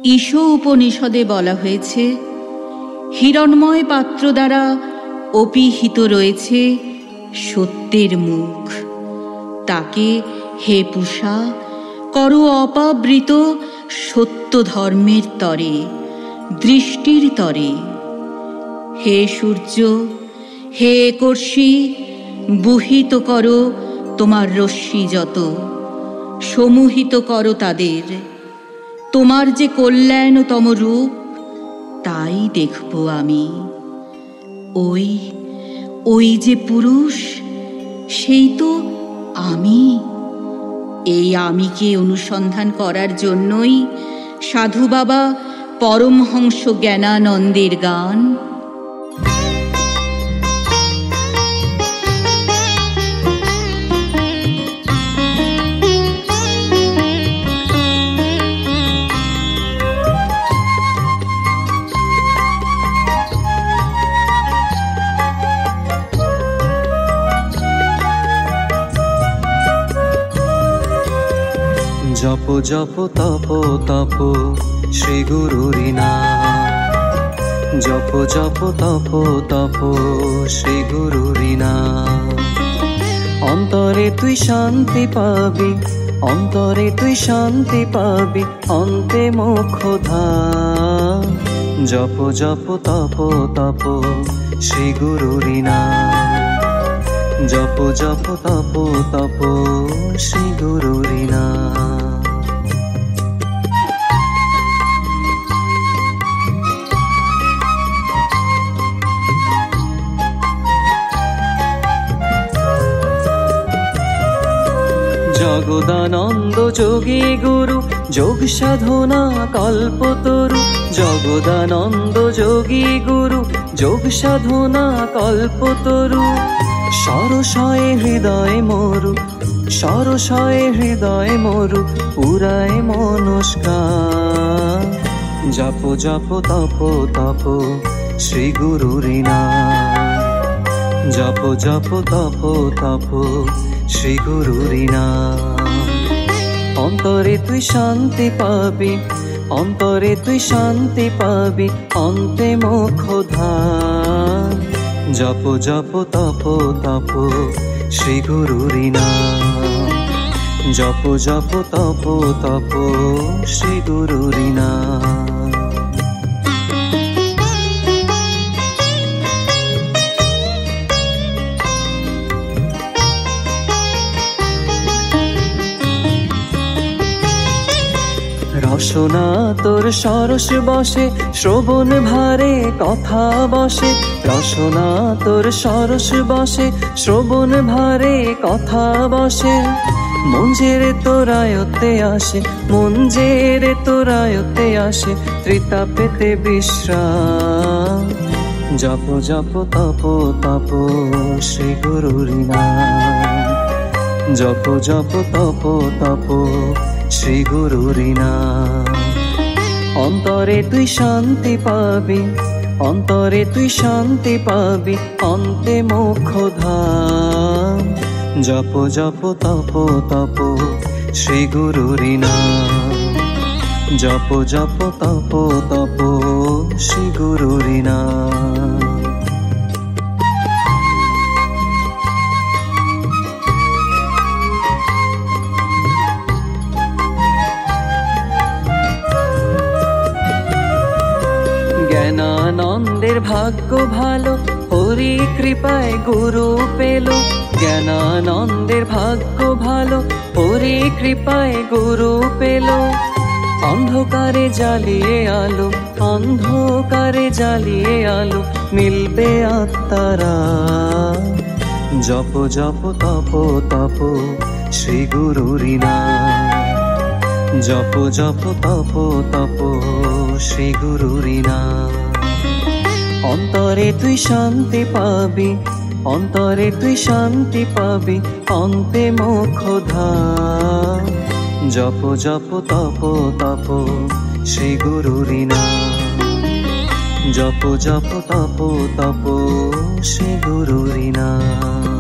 ঈশ উপনিষদে বলা হয়েছে, হিরণ্ময় পাত্র দ্বারা অপিহিত রয়েছে সত্যের মুখ। তাকে হে পূষা করো অপাবৃত সত্য ধর্মের তরে, দৃষ্টির তরে। হে সূর্য, হে কর্ষি, বুহিত করো তোমার রশ্মি যত, সমূহিত করো তাদের। তোমার যে কল্যাণতম রূপ তাই দেখব আমি। ওই ওই যে পুরুষ, সেই তো আমি। এই আমিকে অনুসন্ধান করার জন্যই সাধু বাবা পরমহংস জ্ঞানানন্দের গান। জপ জপ তপ তপ শ্রী গুরুরি নাম, জপ জপ তপ তপ শ্রী গুরুরি নাম। অন্তরে তুই শান্তি পাবি, অন্তরে তুই শান্তি পাবি, অন্তে মোক্ষ ধাম। জপ জপ তপ তপ শ্রী গুরুরি নাম, জপ জপ তপ তপ শ্রী গুরুরি নাম। জগদানন্দ যোগী গুরু, যোগ সাধনা কল্পতরু। জগদানন্দ যোগী গুরু, যোগ সাধনা কল্পতরু। সরসয়ে হৃদয় মরু, সরসয়ে হৃদয় মরু, পুরায় মনস্কার। জপ জপ তপ তপ শ্রী গুরুরি নাম, জপ জপ তপ তপ শ্রী গুরুরি নাম। অন্তরে তুই শান্তি পাবি, অন্তরে তুই শান্তি পাবি, অন্তে মোক্ষ ধাম। জপ জপ তপ তপ শ্রী গুরুরি নাম, জপ জপ তপ তপ শ্রী গুরুরি নাম। রসনা তোর সরস বসে, শ্রবণ ভারে কথা বসে। রসনা তোর সরস বসে, শ্রবণ ভারে কথা বসে। মঞ্জেরে তোর আয়ত্তে আসে, মঞ্জেরে তোর আয়ত্তে আসে, ত্রিতাপেতে বিশ্রাম। জপ জপ তপ তপ শ্রী গুরুরি নাম, জপ জপ তপ তপ শ্রী গুরুরি নাম। অন্তরে তুই শান্তি পাবি, অন্তরে তুই শান্তি পাবি, অন্তে মোক্ষ ধাম। জপ জপ তপ তপ শ্রী গুরুরি নাম, জপ জপ তপ তপ শ্রী গুরুরি নাম। জ্ঞানানন্দের ভাগ্য ভালো, হরি কৃপায় গুরু পেল। জ্ঞানানন্দের ভাগ্য ভালো, হরি কৃপায় গুরু পেল। অন্ধকারে জ্বালিয়ে আলো, অন্ধকারে জ্বালিয়ে আলো, মিলবে আত্মারা। জপ জপ তপ তপ শ্রী গুরুরি নাম, জপ জপ তপ তপ শ্রী গুরুরি নাম। অন্তরে তুই শান্তি পাবি, অন্তরে তুই শান্তি পাবি, অন্তে মোক্ষ ধাম। জপ জপ তপ তপ শ্রী গুরুরি নাম, জপ জপ তপ তপ শ্রী গুরুরি নাম।